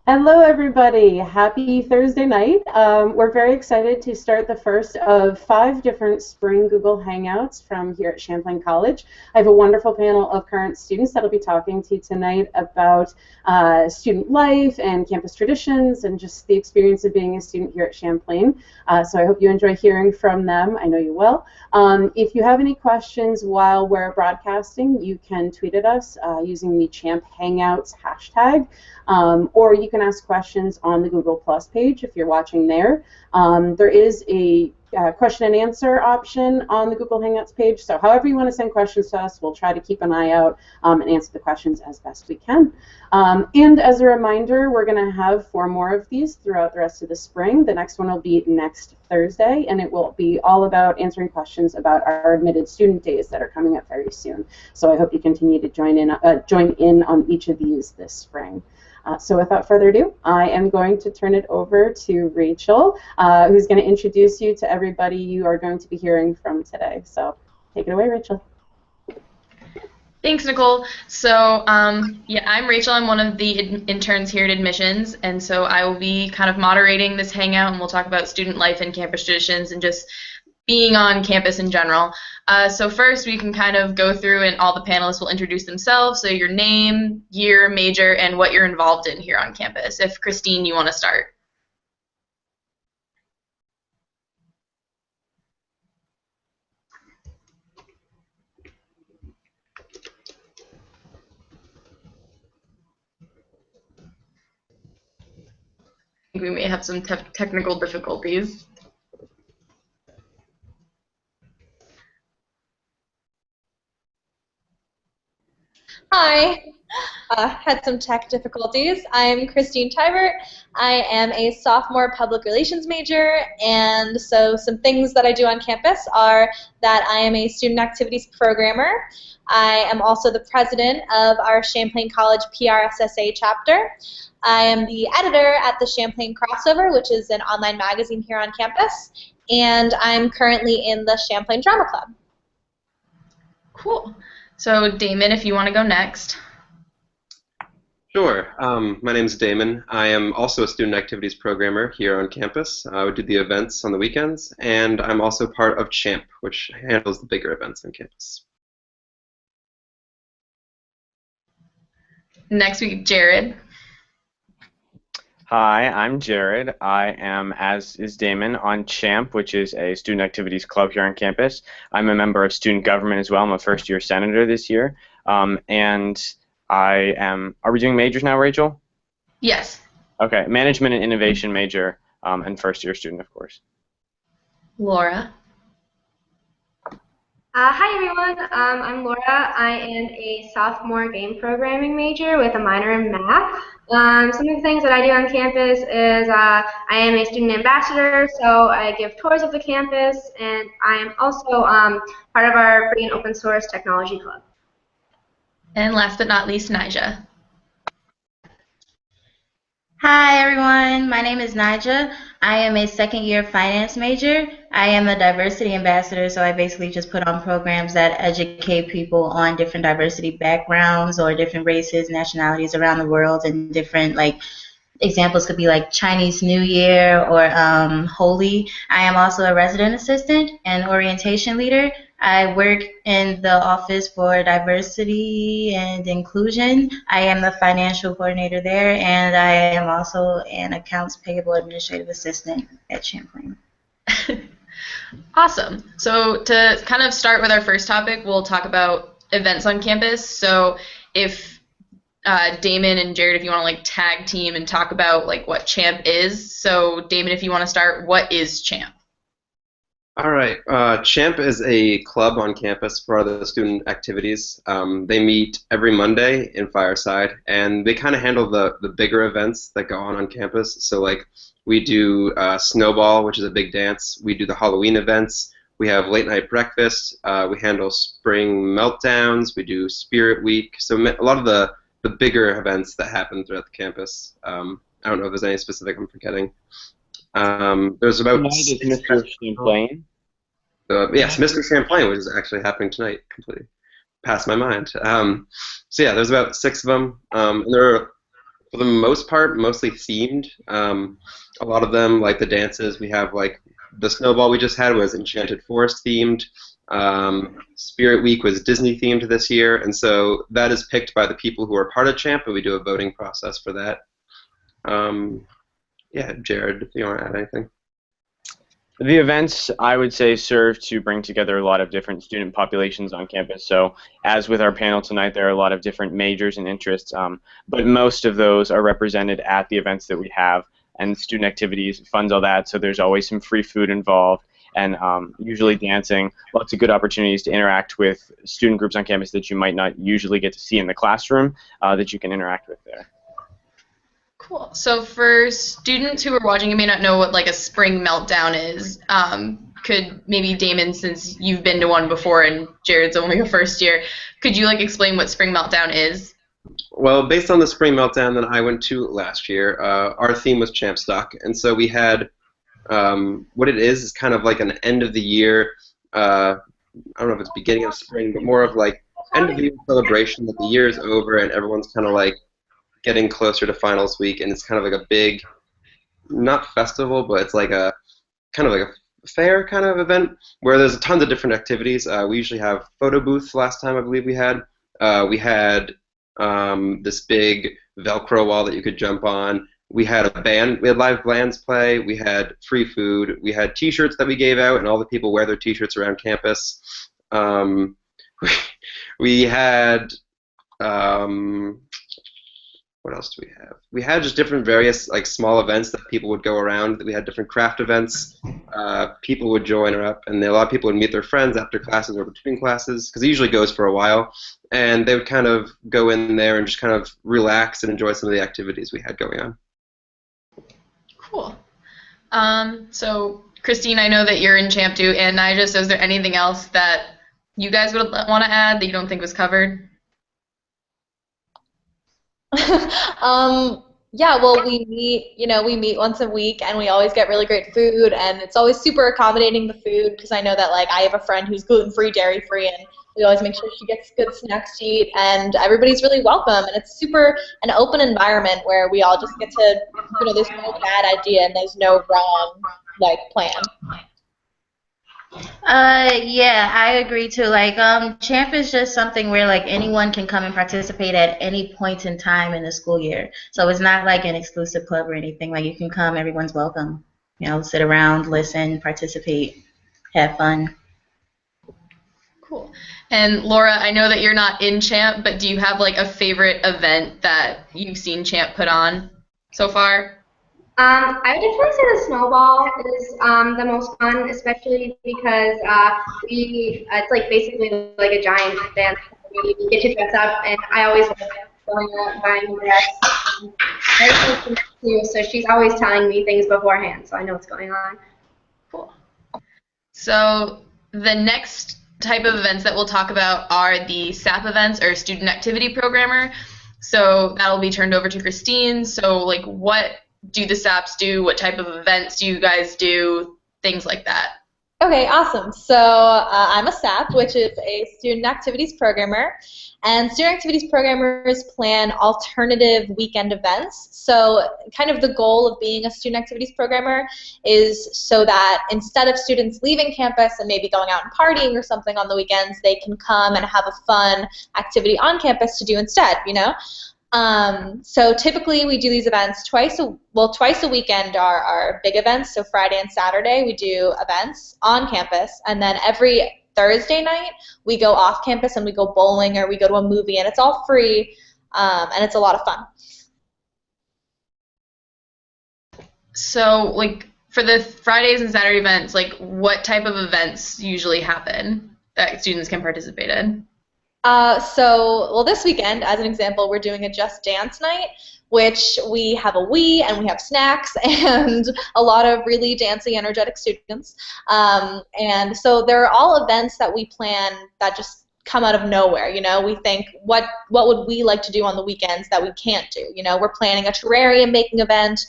Hello, everybody. Happy Thursday night. We're very excited to start the first of 5 different spring Google Hangouts from here at Champlain College. I have a wonderful panel of current students that'll be talking to you tonight about student life and campus traditions and just the experience of being a student here at Champlain. So I hope you enjoy hearing from them. I know you will. If you have any questions while we're broadcasting, you can tweet at us using the Champ Hangouts hashtag. Or you can ask questions on the Google Plus page if you're watching there. There is a question and answer option on the Google Hangouts page, so however you want to send questions to us, we'll try to keep an eye out and answer the questions as best we can. And as a reminder, we're going to have 4 more of these throughout the rest of the spring. The next one will be next Thursday, and it will be all about answering questions about our admitted student days that are coming up very soon. So I hope you continue to join in on each of these this spring. So without further ado, I am going to turn it over to Rachel, who's going to introduce you to everybody you are going to be hearing from today. So take it away, Rachel. Thanks, Nicole. So yeah, I'm Rachel. I'm one of the interns here at Admissions, and so I will be kind of moderating this hangout, and we'll talk about student life and campus traditions and just being on campus in general. So first, we can kind of go through, and all the panelists will introduce themselves. So your name, year, major, and what you're involved in here on campus. If Christine, you want to start. I think we may have some technical difficulties. Hi, had some tech difficulties. I'm Christine Tibert. I am a sophomore public relations major, and so some things that I do on campus are that I am a student activities programmer. I am also the president of our Champlain College PRSSA chapter. I am the editor at the Champlain Crossover, which is an online magazine here on campus, and I'm currently in the Champlain Drama Club. Cool. So Damien, if you want to go next. Sure. My name is Damien. I am also a student activities programmer here on campus. I would do the events on the weekends, and I'm also part of CHAMP, which handles the bigger events on campus. Next week, Jared. Hi, I'm Jared. I am, as is Damon, on CHAMP, which is a student activities club here on campus. I'm a member of student government as well. I'm a first-year senator this year. And I am, are we doing majors now, Rachel? Yes. Okay, management and innovation major, and first-year student, of course. Laura. Hi everyone, I'm Laura. I am a sophomore game programming major with a minor in math. Some of the things that I do on campus is I am a student ambassador, so I give tours of the campus, and I am also part of our free and open source technology club. And last but not least, Nyjah. Hi everyone, my name is Nyjah. I am a second-year finance major. I am a diversity ambassador, so I basically just put on programs that educate people on different diversity backgrounds or different races, nationalities around the world, and different, like, examples could be like Chinese New Year or Holi. I am also a resident assistant and orientation leader. I work in the Office for Diversity and Inclusion. I am the financial coordinator there, and I am also an accounts payable administrative assistant at Champlain. Awesome. So to kind of start with our first topic, we'll talk about events on campus. So if Damon and Jared, if you want to like tag team and talk about like what CHAMP is. So Damon, if you want to start, what is CHAMP? All right. CHAMP is a club on campus for the student activities. They meet every Monday in Fireside, and they kind of handle the bigger events that go on campus. So like we do Snowball, which is a big dance. We do the Halloween events. We have late night breakfast. We handle spring meltdowns. We do Spirit Week. So a lot of the bigger events that happen throughout the campus. I don't know if there's any specific I'm forgetting. There's about Tonight is Mr. Champlain. Yes, Mr. Champlain, which is actually happening tonight. Completely passed my mind. So yeah, there's about 6 of them. And there are for the most part, mostly themed. A lot of them, like the dances, we have like the snowball we just had was Enchanted Forest themed. Spirit Week was Disney themed this year, and so that is picked by the people who are part of Champ, and we do a voting process for that. Yeah, Jared, if you want to add anything. The events, I would say, serve to bring together a lot of different student populations on campus. So, as with our panel tonight, there are a lot of different majors and interests, but most of those are represented at the events that we have, and student activities funds all that, so there's always some free food involved, and usually dancing, lots of good opportunities to interact with student groups on campus that you might not usually get to see in the classroom that you can interact with there. Cool. So for students who are watching, you may not know what like a spring meltdown is. Could maybe Damien, since you've been to one before and Jared's only a first year, could you like explain what spring meltdown is? Well, based on the spring meltdown that I went to last year, our theme was Champ Stock, and so we had what it is kind of like an end of the year. I don't know if it's beginning of spring, but more of like end of the year celebration that the year is over and everyone's kind of like getting closer to finals week, and it's kind of like a big, not festival, but it's like a kind of like a fair kind of event where there's tons of different activities. We usually have photo booths. Last time I believe we had this big Velcro wall that you could jump on. We had a band. We had live bands play. We had free food. We had T-shirts that we gave out, and all the people wear their T-shirts around campus. We had what else do we have? We had just different various like small events that people would go around. We had different craft events. People would join up, and a lot of people would meet their friends after classes or between classes, because it usually goes for a while. And they would kind of go in there and just kind of relax and enjoy some of the activities we had going on. Cool. So Christine, I know that you're in Champ too, and Nyjah, so is there anything else that you guys would want to add that you don't think was covered? Yeah, well, we meet once a week, and we always get really great food, and it's always super accommodating, the food, because I know that like I have a friend who's gluten-free, dairy-free, and we always make sure she gets good snacks to eat, and everybody's really welcome, and it's super an open environment where we all just get to, there's no bad idea and there's no wrong like plan. Yeah, I agree too. Like, Champ is just something where like anyone can come and participate at any point in time in the school year. So it's not like an exclusive club or anything. Like, you can come, everyone's welcome. Sit around, listen, participate, have fun. Cool. And Laura, I know that you're not in Champ, but do you have like a favorite event that you've seen Champ put on so far? I would definitely say the snowball is the most fun, especially because it's like basically like a giant dance. We get to dress up, and I always love going out buying a dress. So she's always telling me things beforehand, so I know what's going on. Cool. So the next type of events that we'll talk about are the SAP events, or Student Activity Programmer. So that'll be turned over to Christine. So like, what do the SAPs do? What type of events do you guys do? Things like that. Okay, awesome. So I'm a SAP, which is a Student Activities Programmer, and Student Activities Programmers plan alternative weekend events. So kind of the goal of being a Student Activities Programmer is so that instead of students leaving campus and maybe going out and partying or something on the weekends, they can come and have a fun activity on campus to do instead, So typically we do these events twice a weekend are our big events. So Friday and Saturday we do events on campus, and then every Thursday night we go off campus and we go bowling or we go to a movie, and it's all free, and it's a lot of fun. So like for the Fridays and Saturday events, like what type of events usually happen that students can participate in? Well, this weekend, as an example, we're doing a Just Dance night, which we have a Wii and we have snacks and a lot of really dancey, energetic students. And so they're all events that we plan that just come out of nowhere. We think, what would we like to do on the weekends that we can't do? We're planning a terrarium making event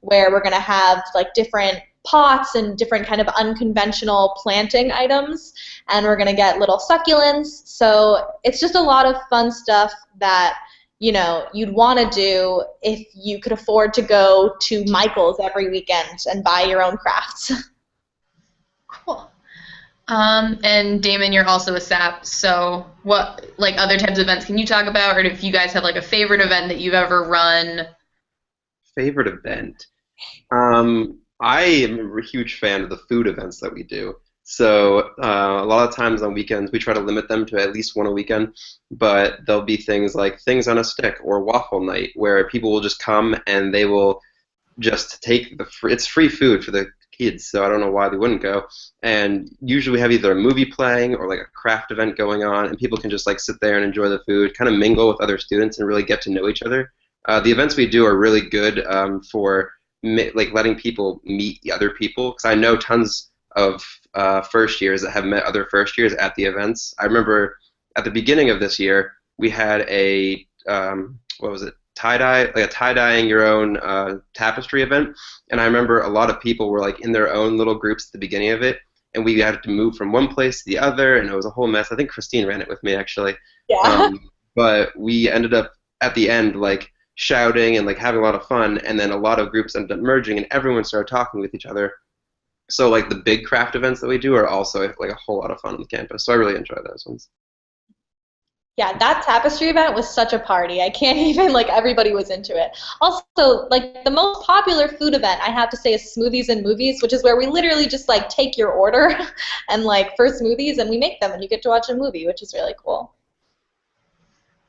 where we're going to have like different pots and different kind of unconventional planting items, and we're going to get little succulents. So it's just a lot of fun stuff that you'd want to do if you could afford to go to Michael's every weekend and buy your own crafts. Cool. And Damon, you're also a SAP, so what other types of events can you talk about, or if you guys have a favorite event that you've ever run? Favorite event? I am a huge fan of the food events that we do. So a lot of times on weekends we try to limit them to at least one a weekend, but there'll be things like Things on a Stick or Waffle Night where people will just come and they will just take it's free food for the kids, so I don't know why they wouldn't go. And usually we have either a movie playing or a craft event going on, and people can just sit there and enjoy the food, kind of mingle with other students and really get to know each other. The events we do are really good for letting people meet other people, because I know tons of first years that have met other first years at the events. I remember at the beginning of this year we had a what was it, tie-dyeing your own tapestry event, and I remember a lot of people were in their own little groups at the beginning of it, and we had to move from one place to the other, and it was a whole mess. I think Christine ran it with me actually. Yeah. But we ended up at the end shouting and having a lot of fun, and then a lot of groups ended up merging and everyone started talking with each other. So the big craft events that we do are also a whole lot of fun on the campus, so I really enjoy those ones. Yeah, that tapestry event was such a party. I can't even, everybody was into it. Also, the most popular food event, I have to say, is Smoothies and Movies, which is where we literally just, take your order and, for smoothies, and we make them, and you get to watch a movie, which is really cool.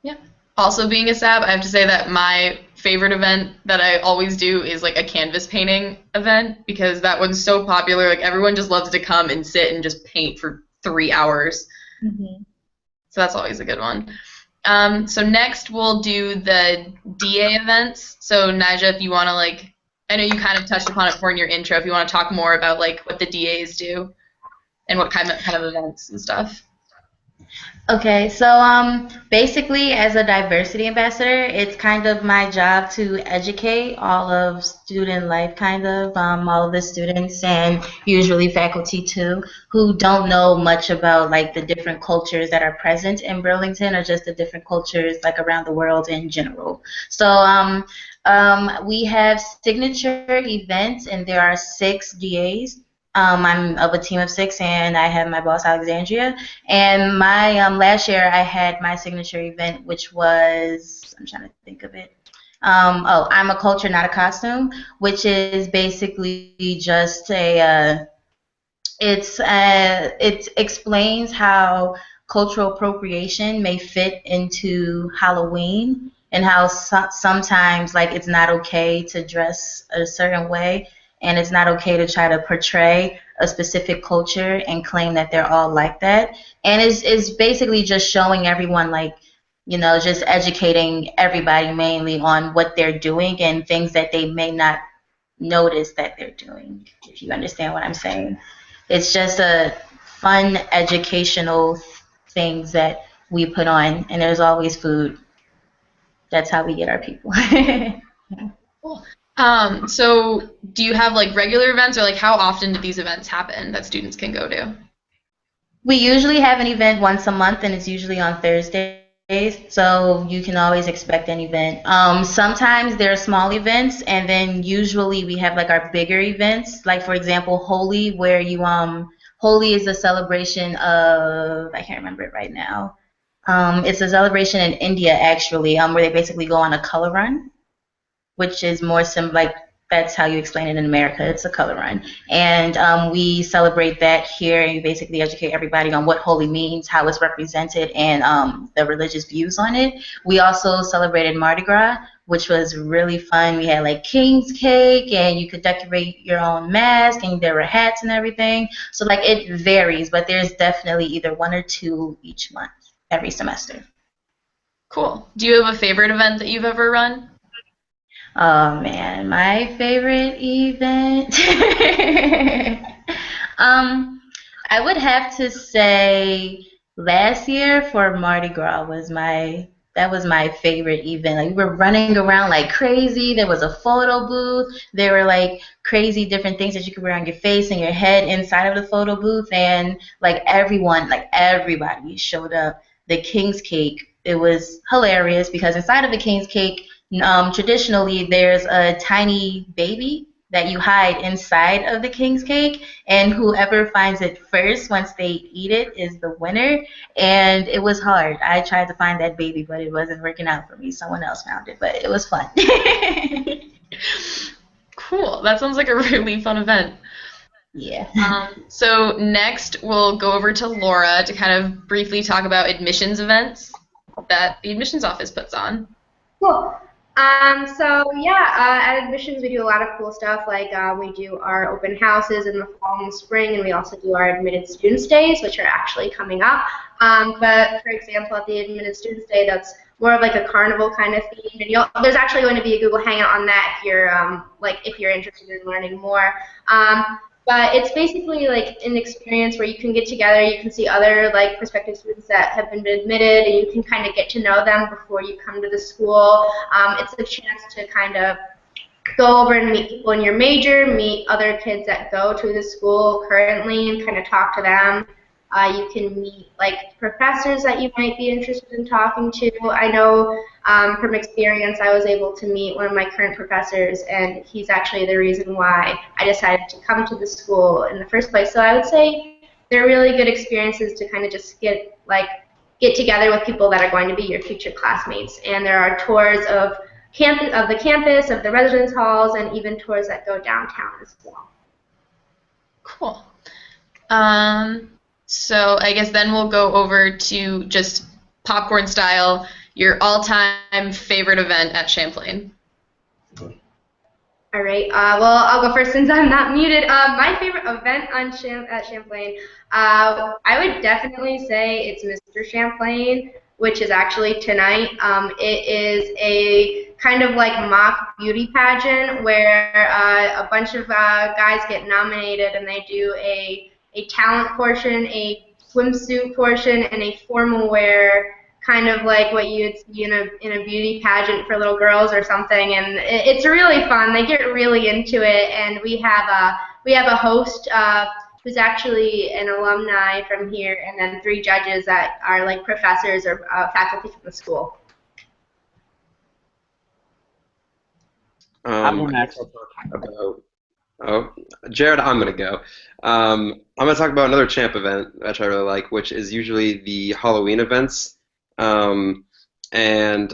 Yeah. Also, being a SAP, I have to say that my favorite event that I always do is, a canvas painting event, because that one's so popular. Everyone just loves to come and sit and just paint for 3 hours. Mm-hmm. So that's always a good one. So next we'll do the DA events. So Nyjah, if you want to I know you kind of touched upon it before in your intro, if you want to talk more about what the DAs do and what kind of events and stuff. Okay, so basically as a diversity ambassador, it's kind of my job to educate all of student life, all of the students and usually faculty too, who don't know much about the different cultures that are present in Burlington or just the different cultures around the world in general. So we have signature events, and there are 6 DAs. I'm of a team of 6, and I have my boss, Alexandria. And my last year, I had my signature event, which was, I'm trying to think of it. I'm a culture, not a costume, which is basically just it explains how cultural appropriation may fit into Halloween, and how sometimes it's not okay to dress a certain way. And it's not okay to try to portray a specific culture and claim that they're all like that. And it's basically just showing everyone, just educating everybody mainly on what they're doing and things that they may not notice that they're doing, if you understand what I'm saying. It's just a fun, educational things that we put on, and there's always food. That's how we get our people. Cool. So do you have regular events, or how often do these events happen that students can go to? We usually have an event once a month, and it's usually on Thursdays, so you can always expect an event. Sometimes there are small events, and then usually we have our bigger events, for example Holi, where you Holi is a celebration of, I can't remember it right now. It's a celebration in India actually, where they basically go on a color run, which is more that's how you explain it in America. It's a color run. And we celebrate that here, and you basically educate everybody on what Holi means, how it's represented, and the religious views on it. We also celebrated Mardi Gras, which was really fun. We had king's cake, and you could decorate your own mask, and there were hats and everything. So it varies, but there's definitely either 1 or 2 each month, every semester. Cool. Do you have a favorite event that you've ever run? Oh man, my favorite event. I would have to say last year for Mardi Gras was my favorite event. We were running around like crazy. There was a photo booth. There were crazy different things that you could wear on your face and your head inside of the photo booth, and everybody showed up. The king's cake it was hilarious because inside of the king's cake, traditionally there's a tiny baby that you hide inside of the king's cake, and whoever finds it first once they eat it is the winner. And it was hard. I tried to find that baby, but it wasn't working out for me. Someone else found it, but it was fun. Cool. That sounds like a really fun event. Yeah. So next we'll go over to Laura to kind of briefly talk about admissions events that the admissions office puts on. Cool. At admissions we do a lot of cool stuff, like we do our open houses in the fall and the spring, and we also do our admitted students days, which are actually coming up. But for example, at the admitted students day, that's more of like a carnival kind of theme, and there's actually going to be a Google Hangout on that if you're interested in learning more. But it's basically like an experience where you can get together, you can see other like prospective students that have been admitted, and you can kind of get to know them before you come to the school. It's a chance to kind of go over and meet people in your major, meet other kids that go to the school currently, and kind of talk to them. You can meet like professors that you might be interested in talking to. I know from experience I was able to meet one of my current professors, and he's actually the reason why I decided to come to the school in the first place. So I would say they're really good experiences to kind of just get together with people that are going to be your future classmates. And there are tours of the campus, of the residence halls, and even tours that go downtown as well. Cool. So I guess then we'll go over to just popcorn style, your all-time favorite event at Champlain. All right. Well, I'll go first since I'm not muted. My favorite event at Champlain, I would definitely say it's Mr. Champlain, which is actually tonight. It is a kind of like mock beauty pageant where a bunch of guys get nominated, and they do a talent portion, a swimsuit portion, and a formal wear, kind of like what you'd see in a beauty pageant for little girls or something. And it's really fun. They get really into it, and we have a host who's actually an alumni from here, and then 3 judges that are like professors or faculty from the school. Jared, I'm going to go. I'm going to talk about another Champ event, which I really like, which is usually the Halloween events. And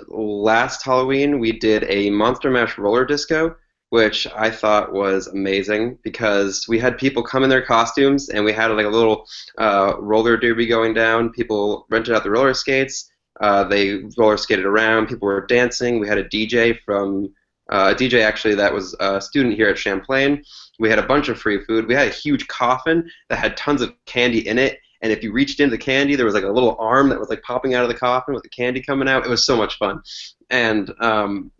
last Halloween, we did a Monster Mash roller disco, which I thought was amazing because we had people come in their costumes, and we had like a little roller derby going down. People rented out the roller skates. They roller skated around. People were dancing. We had a DJ actually that was a student here at Champlain. We had a bunch of free food. We had a huge coffin that had tons of candy in it, and if you reached into the candy, there was like a little arm that was like popping out of the coffin with the candy coming out. It was so much fun. And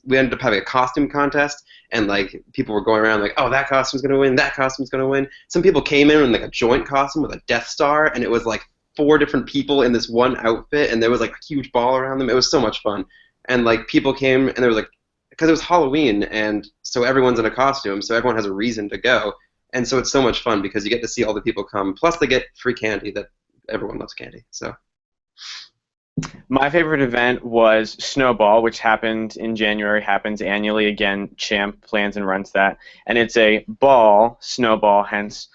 we ended up having a costume contest, and like people were going around like, oh, that costume's gonna win, that costume's gonna win. Some people came in like a joint costume with a Death Star, and it was like 4 different people in this one outfit, and there was like a huge ball around them. It was so much fun. And like people came, and there was like, because it was Halloween, and so everyone's in a costume, so everyone has a reason to go. And so it's so much fun because you get to see all the people come. Plus, they get free candy. That everyone loves candy. So. My favorite event was Snowball, which happened in January, happens annually. Again, Champ plans and runs that. And it's a ball, snowball, hence,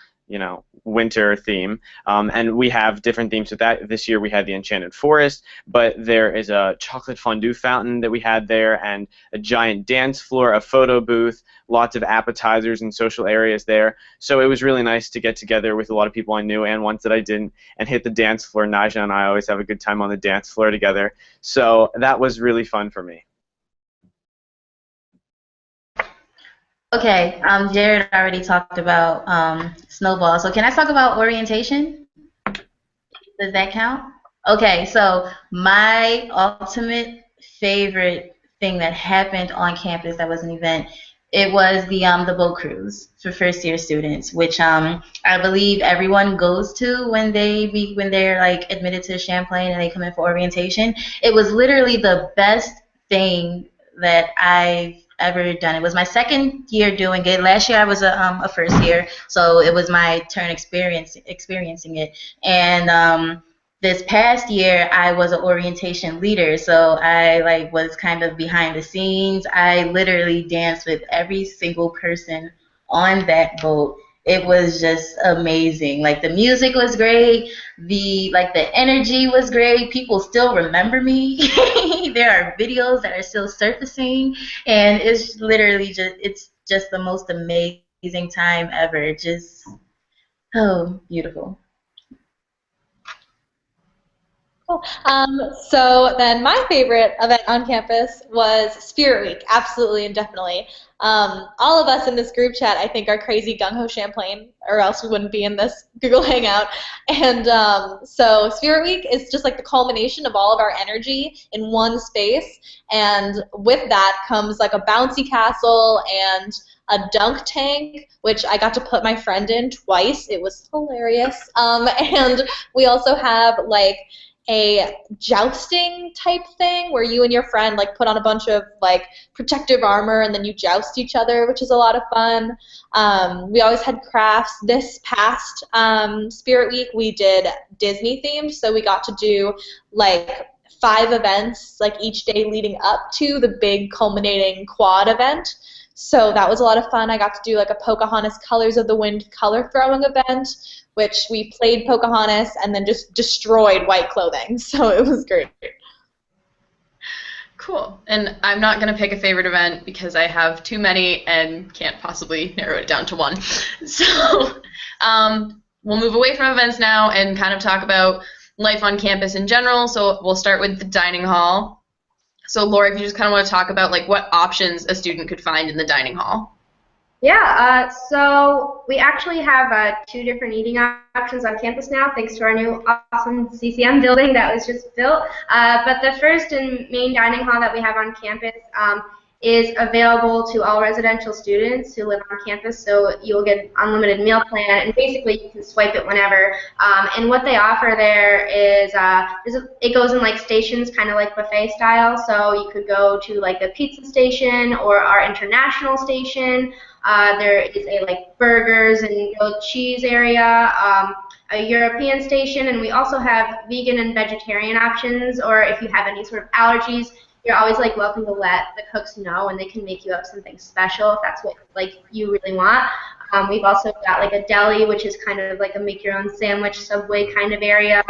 winter theme. And we have different themes with that. This year we had the Enchanted Forest, but there is a chocolate fondue fountain that we had there, and a giant dance floor, a photo booth, lots of appetizers and social areas there. So it was really nice to get together with a lot of people I knew and ones that I didn't, and hit the dance floor. Nyjah and I always have a good time on the dance floor together. So that was really fun for me. Okay, Jared already talked about Snowball, so can I talk about orientation? Does that count? Okay, so my ultimate favorite thing that happened on campus that was an event, it was the boat cruise for first-year students, which I believe everyone goes to when they're like admitted to Champlain and they come in for orientation. It was literally the best thing that I've ever done. It was my second year doing it. Last year I was a first year, so it was my turn experiencing it. And this past year, I was an orientation leader, so I was kind of behind the scenes. I literally danced with every single person on that boat. It was just amazing. Like the music was great, the energy was great. People still remember me. There are videos that are still surfacing, and it's literally just the most amazing time ever. Just beautiful. Cool. So then my favorite event on campus was Spirit Week, absolutely and definitely. All of us in this group chat, I think, are crazy gung-ho Champlain, or else we wouldn't be in this Google Hangout. And so Spirit Week is just like the culmination of all of our energy in one space. And with that comes like a bouncy castle and a dunk tank, which I got to put my friend in twice. It was hilarious. And we also have like a jousting type thing where you and your friend like put on a bunch of like protective armor and then you joust each other, which is a lot of fun. We always had crafts. This past Spirit Week we did Disney themed, so we got to do like 5 events like each day leading up to the big culminating quad event. So that was a lot of fun. I got to do like a Pocahontas Colors of the Wind color throwing event, which we played Pocahontas and then just destroyed white clothing. So it was great. Cool. And I'm not going to pick a favorite event because I have too many and can't possibly narrow it down to one. So we'll move away from events now and kind of talk about life on campus in general. So we'll start with the dining hall. So Laura, if you just kind of want to talk about like what options a student could find in the dining hall. Yeah, so we actually have 2 different eating options on campus now, thanks to our new awesome CCM building that was just built. But the first and main dining hall that we have on campus is available to all residential students who live on campus, so you'll get an unlimited meal plan, and basically you can swipe it whenever. And what they offer there is, it goes in like stations, kind of like buffet style, so you could go to like the pizza station or our international station. There is a like burgers and grilled cheese area, a European station, and we also have vegan and vegetarian options, or if you have any sort of allergies, you're always like welcome to let the cooks know, and they can make you up something special if that's what like you really want. We've also got like a deli, which is kind of like a make your own sandwich Subway kind of area.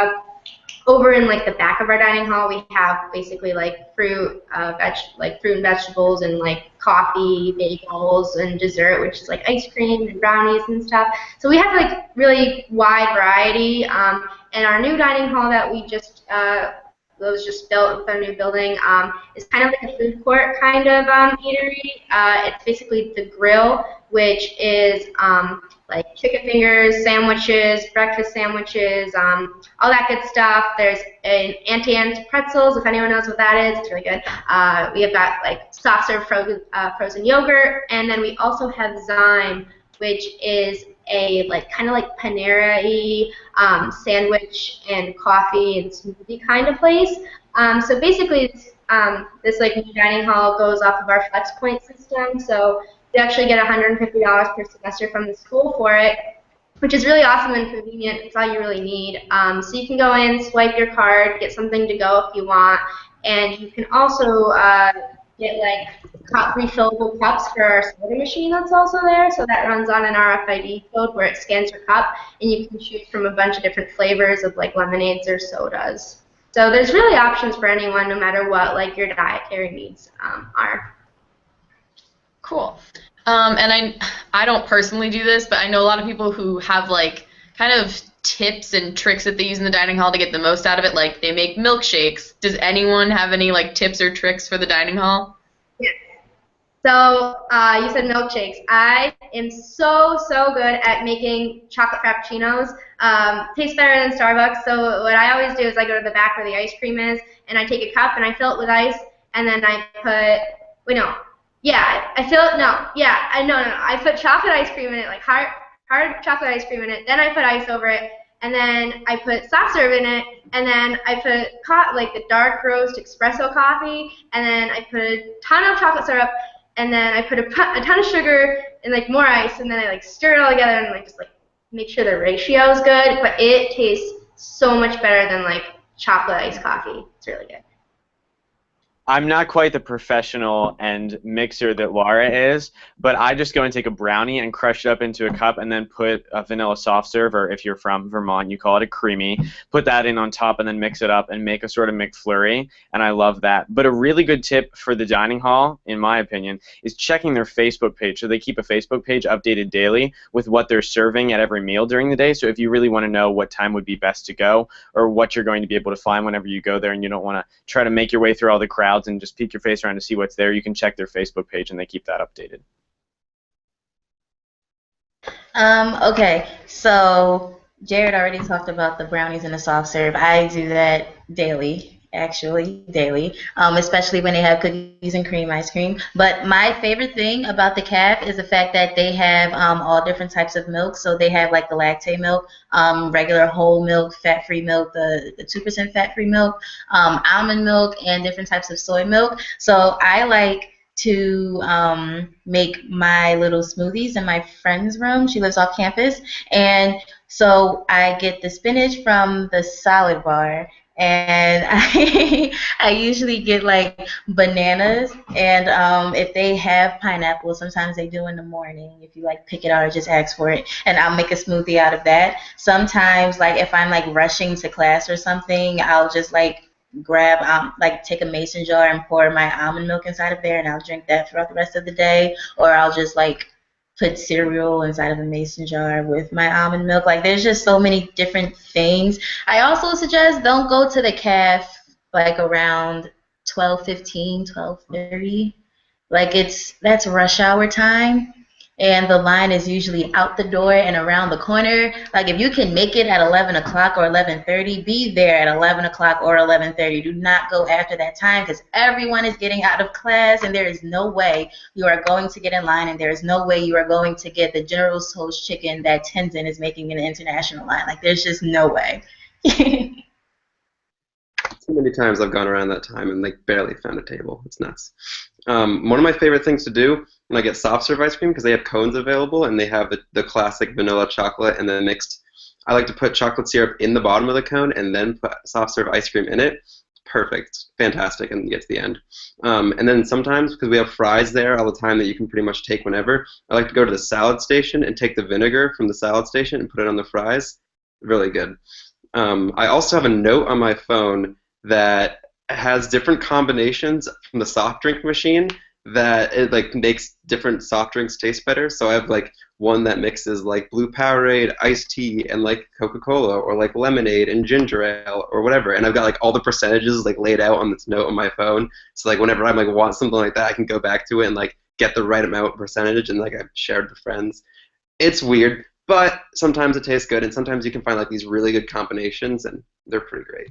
Over in like the back of our dining hall, we have basically like fruit and vegetables and like coffee, bagels, and dessert, which is like ice cream and brownies and stuff. So we have like really wide variety. And our new dining hall that we just that was just built with our new building is kind of like a food court kind of eatery. It's basically the grill, which is like chicken fingers, sandwiches, breakfast sandwiches, all that good stuff. There's an Auntie Anne's pretzels, if anyone knows what that is. It's really good. We have got like soft serve frozen yogurt, and then we also have Zyme, which is a like kind of like Panera-y sandwich and coffee and smoothie kind of place. So basically, this like new dining hall goes off of our flex point system. So you actually get $150 per semester from the school for it, which is really awesome and convenient. It's all you really need. So you can go in, swipe your card, get something to go if you want, and you can also get like refillable cups for our soda machine that's also there. So that runs on an RFID code where it scans your cup, and you can choose from a bunch of different flavors of like lemonades or sodas. So there's really options for anyone, no matter what like your dietary needs are. Cool. And I don't personally do this, but I know a lot of people who have like kind of tips and tricks that they use in the dining hall to get the most out of it. Like they make milkshakes. Does anyone have any like tips or tricks for the dining hall? Yes. So you said milkshakes. I am so good at making chocolate frappuccinos. Tastes better than Starbucks. So what I always do is I go to the back where the ice cream is, and I take a cup and I fill it with ice, and then I put I put chocolate ice cream in it, like hard chocolate ice cream in it. Then I put ice over it, and then I put soft serve in it, and then I put like the dark roast espresso coffee, and then I put a ton of chocolate syrup, and then I put a ton of sugar and like more ice, and then I like stir it all together and like just like make sure the ratio is good. But it tastes so much better than like chocolate iced coffee. It's really good. I'm not quite the professional and mixer that Laura is, but I just go and take a brownie and crush it up into a cup and then put a vanilla soft serve, or if you're from Vermont, you call it a creamy, put that in on top and then mix it up and make a sort of McFlurry, and I love that. But a really good tip for the dining hall, in my opinion, is checking their Facebook page. So they keep a Facebook page updated daily with what they're serving at every meal during the day, so if you really want to know what time would be best to go or what you're going to be able to find whenever you go there and you don't want to try to make your way through all the crowds and just peek your face around to see what's there, you can check their Facebook page and they keep that updated. Okay, so Jared already talked about the brownies and the soft serve. I do that daily, actually, daily, especially when they have cookies and cream ice cream. But my favorite thing about the CAF is the fact that they have all different types of milk. So they have like the lactate milk, regular whole milk, fat-free milk, the 2% fat-free milk, almond milk, and different types of soy milk. So I like to make my little smoothies in my friend's room. She lives off campus. And so I get the spinach from the salad bar, and I usually get like bananas, and if they have pineapple, sometimes they do in the morning. If you like pick it out or just ask for it, and I'll make a smoothie out of that. Sometimes, like if I'm like rushing to class or something, I'll just like grab like take a mason jar and pour my almond milk inside of there, and I'll drink that throughout the rest of the day. Or I'll just like put cereal inside of a mason jar with my almond milk. Like there's just so many different things. I also suggest don't go to the CAF like around 12:15, 12:30. Like that's rush hour time, and the line is usually out the door and around the corner. Like if you can make it at 11 o'clock or 11:30, be there at 11 o'clock or 11:30. Do not go after that time, because everyone is getting out of class, and there is no way you are going to get in line, and there is no way you are going to get the General Tso's chicken that Tenzin is making in the international line. Like there's just no way. Too many times I've gone around that time and like barely found a table. It's nuts. One of my favorite things to do when I get soft serve ice cream, because they have cones available and they have the classic vanilla chocolate and then mixed. I like to put chocolate syrup in the bottom of the cone and then put soft serve ice cream in it. Perfect, fantastic, and you get to the end. And then sometimes, because we have fries there all the time that you can pretty much take whenever, I like to go to the salad station and take the vinegar from the salad station and put it on the fries. Really good. I also have a note on my phone that has different combinations from the soft drink machine that it like makes different soft drinks taste better. So I have like one that mixes like blue Powerade, iced tea, and like Coca-Cola, or like lemonade and ginger ale or whatever. And I've got like all the percentages like laid out on this note on my phone. So like whenever I like want something like that, I can go back to it and like get the right amount of percentage, and like I've shared with friends. It's weird, but sometimes it tastes good, and sometimes you can find like these really good combinations, and they're pretty great.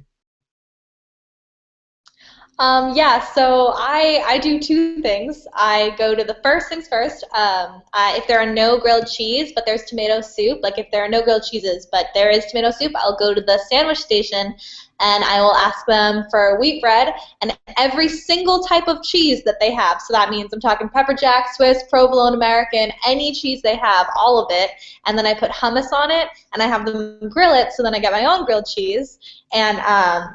Yeah, so I do two things. I go to the first things first. If there are no grilled cheese, but there's tomato soup, like if there are no grilled cheeses, but there is tomato soup, I'll go to the sandwich station and I will ask them for wheat bread and every single type of cheese that they have. So that means I'm talking pepper jack, Swiss, provolone, American, any cheese they have, all of it. And then I put hummus on it and I have them grill it, so then I get my own grilled cheese. And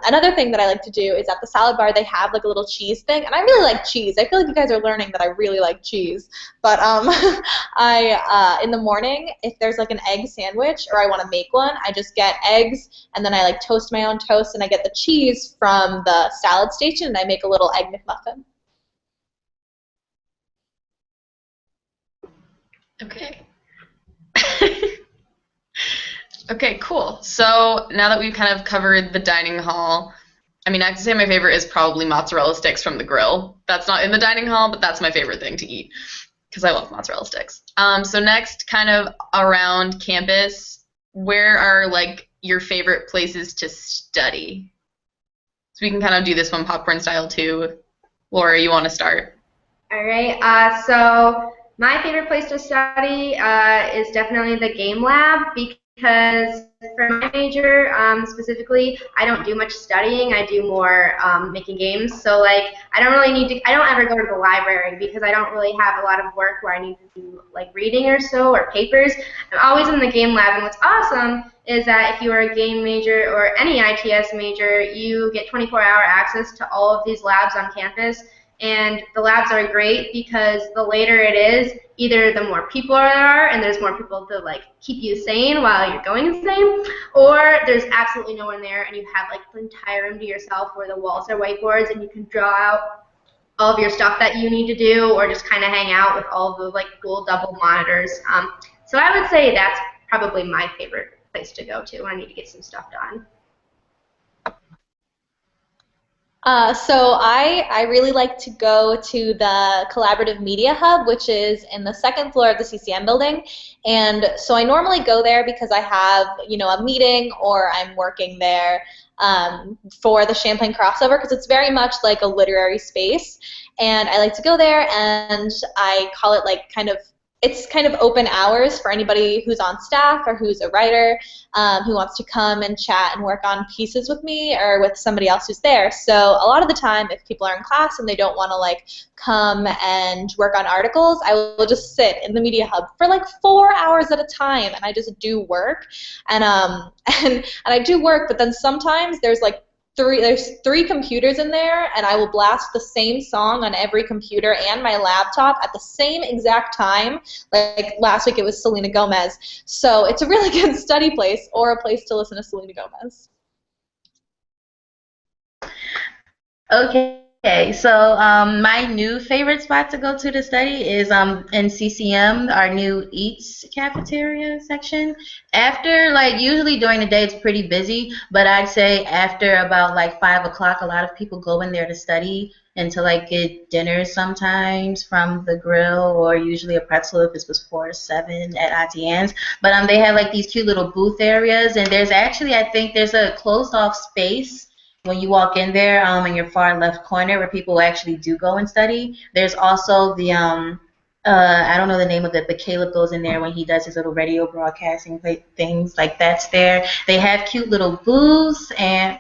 another thing that I like to do is at the salad bar they have like a little cheese thing, and I really like cheese. I feel like you guys are learning that I really like cheese. But in the morning, if there's like an egg sandwich or I want to make one, I just get eggs and then I like toast my own toast, and I get the cheese from the salad station and I make a little egg McMuffin. Okay. Okay, cool. So now that we've kind of covered the dining hall, I mean, I have to say my favorite is probably mozzarella sticks from the grill. That's not in the dining hall, but that's my favorite thing to eat because I love mozzarella sticks. So next, kind of around campus, where are like your favorite places to study? So we can kind of do this one popcorn style too. Laura, you want to start? All right. So my favorite place to study is definitely the game lab, because because for my major specifically, I don't do much studying. I do more making games. So like, I don't really need to. I don't ever go to the library because I don't really have a lot of work where I need to do like reading or so or papers. I'm always in the game lab, and what's awesome is that if you are a game major or any ITS major, you get 24-hour access to all of these labs on campus. And the labs are great because the later it is, either the more people there are and there's more people to like keep you sane while you're going insane, or there's absolutely no one there and you have like the entire room to yourself where the walls are whiteboards and you can draw out all of your stuff that you need to do, or just kind of hang out with all of the like cool double monitors. So I would say that's probably my favorite place to go to when I need to get some stuff done. So I really like to go to the Collaborative Media Hub, which is in the second floor of the CCM building. And so I normally go there because I have, a meeting or I'm working there for the Champlain crossover, because it's very much like a literary space. And I like to go there, and I call it like it's kind of open hours for anybody who's on staff or who's a writer who wants to come and chat and work on pieces with me or with somebody else who's there. So a lot of the time, if people are in class and they don't want to like come and work on articles, I will just sit in the media hub for like 4 hours at a time, and I just do work. And and I do work, but then sometimes there's three computers in there, and I will blast the same song on every computer and my laptop at the same exact time. Like last week it was Selena Gomez. So it's a really good study place or a place to listen to Selena Gomez. Okay, so my new favorite spot to go to study is in CCM, our new Eats cafeteria section. After, usually during the day it's pretty busy, but I'd say after about 5 o'clock, a lot of people go in there to study and to get dinner sometimes from the grill, or usually a pretzel if it was 4 or 7 at Auntie Anne's. But they have these cute little booth areas, and there's actually, I think there's a closed off space when you walk in there in your far left corner where people actually do go and study. There's also the, I don't know the name of it, but Caleb goes in there when he does his little radio broadcasting things, that's there. They have cute little booths and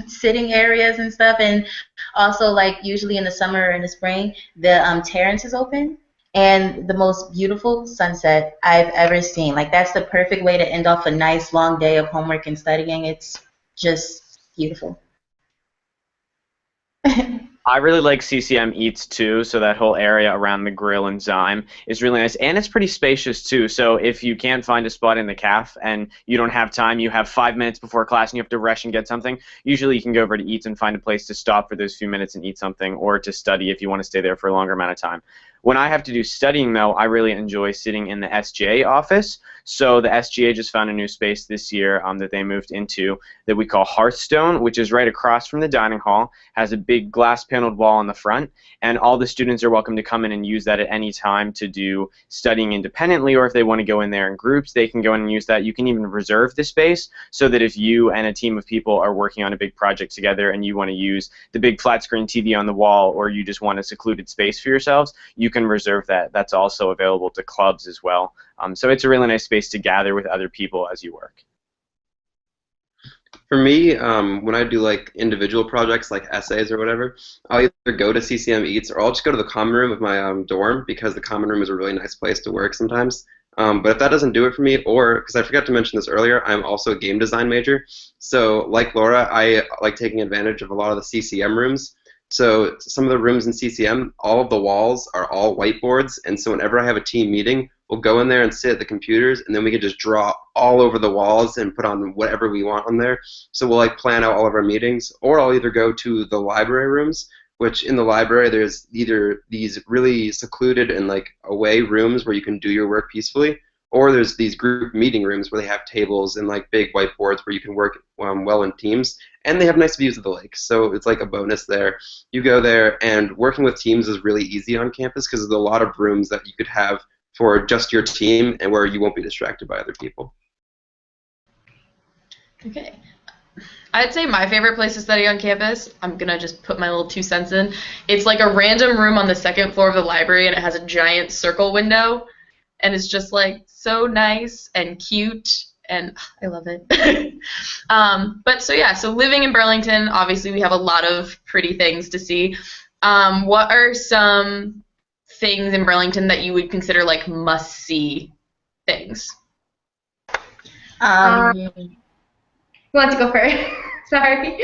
sitting areas and stuff, and also usually in the summer or in the spring, the terrace is open. And the most beautiful sunset I've ever seen. That's the perfect way to end off a nice long day of homework and studying. It's just beautiful. I really like CCM Eats too, so that whole area around the grill and Zyme is really nice, and it's pretty spacious too. So if you can't find a spot in the caf and you don't have time, you have 5 minutes before class and you have to rush and get something, usually you can go over to Eats and find a place to stop for those few minutes and eat something, or to study if you want to stay there for a longer amount of time. When I have to do studying, though, I really enjoy sitting in the SGA office. So the SGA just found a new space this year that they moved into that we call Hearthstone, which is right across from the dining hall, has a big glass paneled wall on the front, and all the students are welcome to come in and use that at any time to do studying independently, or if they want to go in there in groups, they can go in and use that. You can even reserve the space so that if you and a team of people are working on a big project together and you want to use the big flat screen TV on the wall, or you just want a secluded space for yourselves, you can reserve that. That's also available to clubs as well. So it's a really nice space to gather with other people as you work. For me, when I do individual projects like essays or whatever, I'll either go to CCM Eats or I'll just go to the common room of my dorm, because the common room is a really nice place to work sometimes. But if that doesn't do it for me, or because I forgot to mention this earlier, I'm also a game design major. So like Laura, I like taking advantage of a lot of the CCM rooms. So some of the rooms in CCM, all of the walls are all whiteboards, and so whenever I have a team meeting, we'll go in there and sit at the computers, and then we can just draw all over the walls and put on whatever we want on there. So we'll plan out all of our meetings, or I'll either go to the library rooms, which in the library there's either these really secluded and away rooms where you can do your work peacefully, or there's these group meeting rooms where they have tables and big whiteboards where you can work well in teams, and they have nice views of the lake. So it's a bonus there. You go there, and working with teams is really easy on campus because there's a lot of rooms that you could have for just your team and where you won't be distracted by other people. Okay. I'd say my favorite place to study on campus, I'm going to just put my little 2 cents in. It's a random room on the second floor of the library, and it has a giant circle window. and it's just like so nice and cute, and I love it. But so yeah, so living in Burlington, obviously we have a lot of pretty things to see. What are some things in Burlington that you would consider like must-see things? Um, Who wants to go first? Sorry.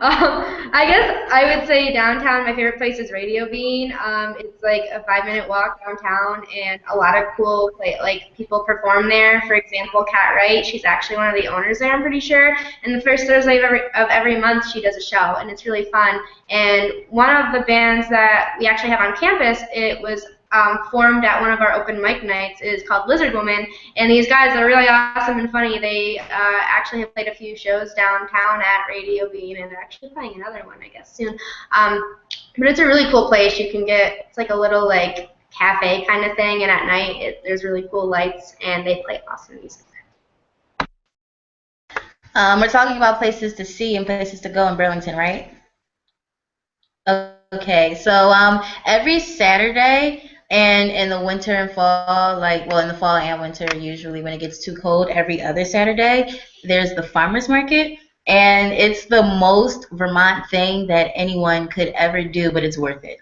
I guess I would say downtown, my favorite place is Radio Bean. It's like a 5-minute walk downtown, and a lot of cool like people perform there. For example, Kat Wright, she's actually one of the owners there, I'm pretty sure. And the first Thursday of every month, she does a show, and it's really fun. And one of the bands that we actually have on campus, it was formed at one of our open mic nights, is called Lizard Woman, and these guys are really awesome and funny. They actually have played a few shows downtown at Radio Bean, and they're actually playing another one, I guess, soon. But it's a really cool place. You can get, it's like a little like cafe kind of thing, and at night there's really cool lights, and they play awesome music. we're talking about places to see and places to go in Burlington, right? Okay, so every Saturday and in the winter and fall, in the fall and winter, usually when it gets too cold, every other Saturday, there's the farmers market. And it's the most Vermont thing that anyone could ever do, but it's worth it.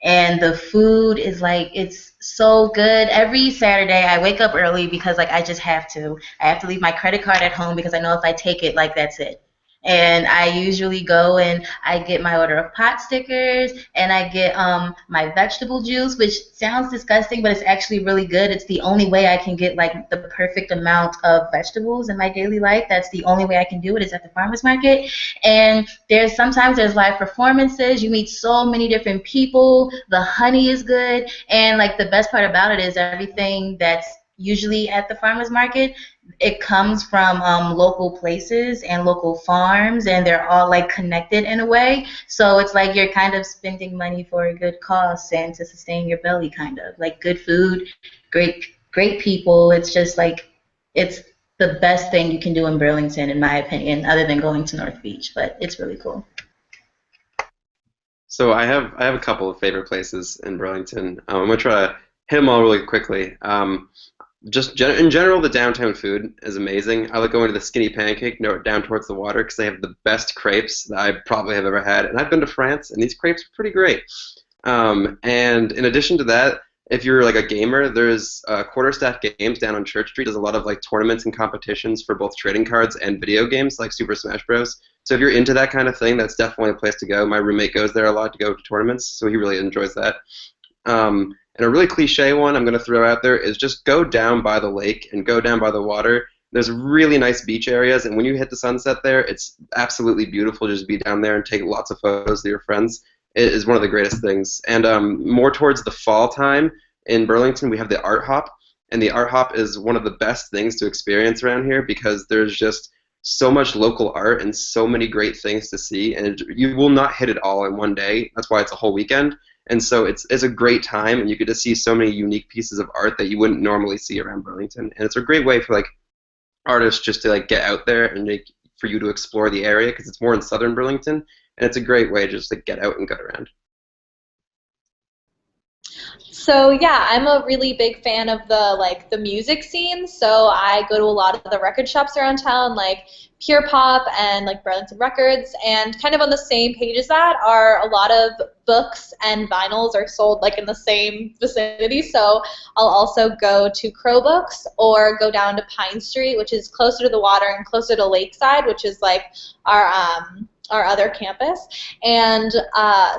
And the food is it's so good. Every Saturday I wake up early because I just have to. I have to leave my credit card at home because I know if I take it, that's it. And I usually go and I get my order of pot stickers, and I get my vegetable juice, which sounds disgusting, but it's actually really good. It's the only way I can get the perfect amount of vegetables in my daily life. That's the only way I can do it, is at the farmers market. And sometimes there's live performances. You meet so many different people. The honey is good, and the best part about it is everything that's usually at the farmers market, it comes from local places and local farms, and they're all connected in a way. So it's you're kind of spending money for a good cause and to sustain your belly, kind of good food, great people. It's just it's the best thing you can do in Burlington, in my opinion, other than going to North Beach. But it's really cool. So I have a couple of favorite places in Burlington. I'm gonna try to hit them all really quickly. In general, the downtown food is amazing. I like going to the Skinny Pancake down towards the water because they have the best crepes that I probably have ever had. And I've been to France, and these crepes are pretty great. And in addition to that, if you're a gamer, there's Quarterstaff Games down on Church Street. Does a lot of tournaments and competitions for both trading cards and video games like Super Smash Bros. So if you're into that kind of thing, that's definitely a place to go. My roommate goes there a lot to go to tournaments, so he really enjoys that. And a really cliche one I'm going to throw out there is just go down by the lake and go down by the water. There's really nice beach areas, and when you hit the sunset there, it's absolutely beautiful just to be down there and take lots of photos with your friends. It is one of the greatest things. And more towards the fall time in Burlington, we have the Art Hop, and the Art Hop is one of the best things to experience around here because there's just so much local art and so many great things to see, and you will not hit it all in one day. That's why it's a whole weekend. And so it's a great time, and you get to see so many unique pieces of art that you wouldn't normally see around Burlington. And it's a great way for artists just to get out there and for you to explore the area because it's more in southern Burlington, and it's a great way just to get out and get around. So yeah, I'm a really big fan of the music scene. So I go to a lot of the record shops around town, like Pure Pop and Burlington Records, and kind of on the same page as that are a lot of books and vinyls are sold in the same vicinity. So I'll also go to Crow Books or go down to Pine Street, which is closer to the water and closer to Lakeside, which is our other campus. And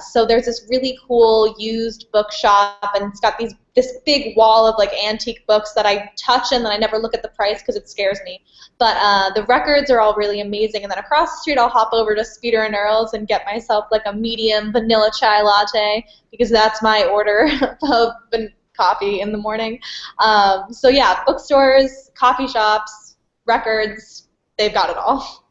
so there's this really cool used bookshop, and it's got this big wall of antique books that I touch and then I never look at the price because it scares me. But the records are all really amazing. And then across the street I'll hop over to Speeder and Earl's and get myself a medium vanilla chai latte because that's my order of coffee in the morning. So yeah, bookstores, coffee shops, records, they've got it all.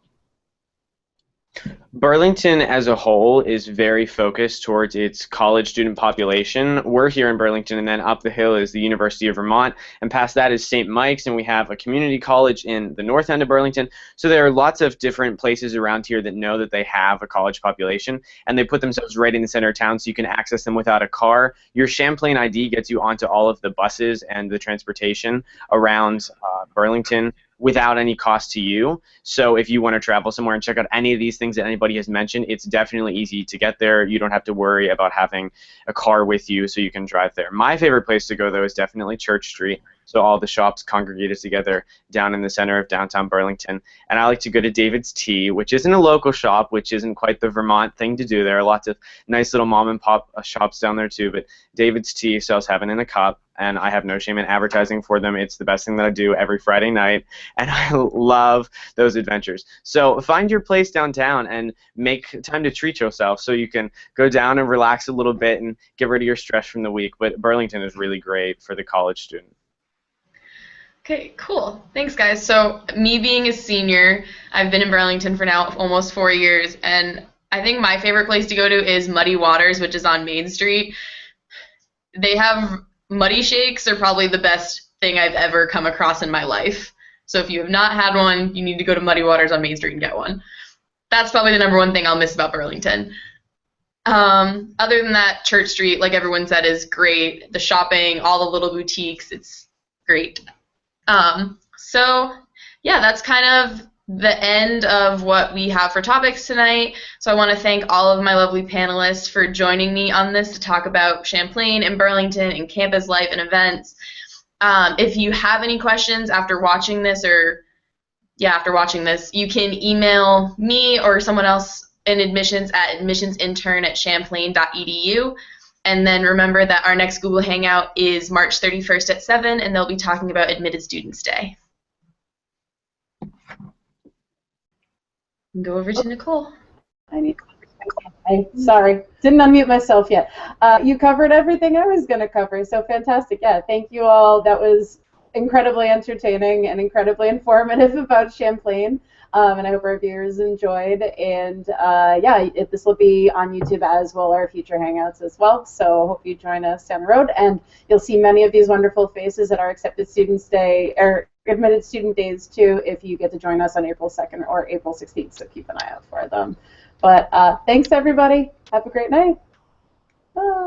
Burlington as a whole is very focused towards its college student population. We're here in Burlington, and then up the hill is the University of Vermont, and past that is St. Mike's, and we have a community college in the north end of Burlington. So there are lots of different places around here that know that they have a college population, and they put themselves right in the center of town so you can access them without a car. Your Champlain ID gets you onto all of the buses and the transportation around Burlington without any cost to you. So if you want to travel somewhere and check out any of these things that anybody has mentioned, it's definitely easy to get there. You don't have to worry about having a car with you so you can drive there. My favorite place to go, though, is definitely Church Street. So all the shops congregated together down in the center of downtown Burlington. And I like to go to David's Tea, which isn't a local shop, which isn't quite the Vermont thing to do. There are lots of nice little mom and pop shops down there too, but David's Tea sells heaven in a cup, and I have no shame in advertising for them. It's the best thing that I do every Friday night, and I love those adventures. So find your place downtown and make time to treat yourself so you can go down and relax a little bit and get rid of your stress from the week. But Burlington is really great for the college student. Okay, cool. Thanks, guys. So me being a senior, I've been in Burlington for now almost 4 years, and I think my favorite place to go to is Muddy Waters, which is on Main Street. They have muddy shakes are probably the best thing I've ever come across in my life. So if you have not had one, you need to go to Muddy Waters on Main Street and get one. That's probably the number one thing I'll miss about Burlington. Other than that, Church Street, like everyone said, is great. The shopping, all the little boutiques, it's great. So yeah, that's kind of the end of what we have for topics tonight. So I want to thank all of my lovely panelists for joining me on this to talk about Champlain and Burlington and campus life and events. If you have any questions after watching this, you can email me or someone else in admissions at admissionsintern@champlain.edu. And then remember that our next Google Hangout is March 31st at 7, and they'll be talking about Admitted Students Day. Go over to Nicole. Sorry, didn't unmute myself yet. You covered everything I was going to cover, so fantastic. Yeah, thank you all. That was incredibly entertaining and incredibly informative about Champlain, and I hope our viewers enjoyed. And yeah, this will be on YouTube as well, our future Hangouts as well, so hope you join us down the road. And you'll see many of these wonderful faces at our Accepted Students Day, or Admitted Student Days too, if you get to join us on April 2nd or April 16th, so keep an eye out for them. But thanks, everybody. Have a great night. Bye.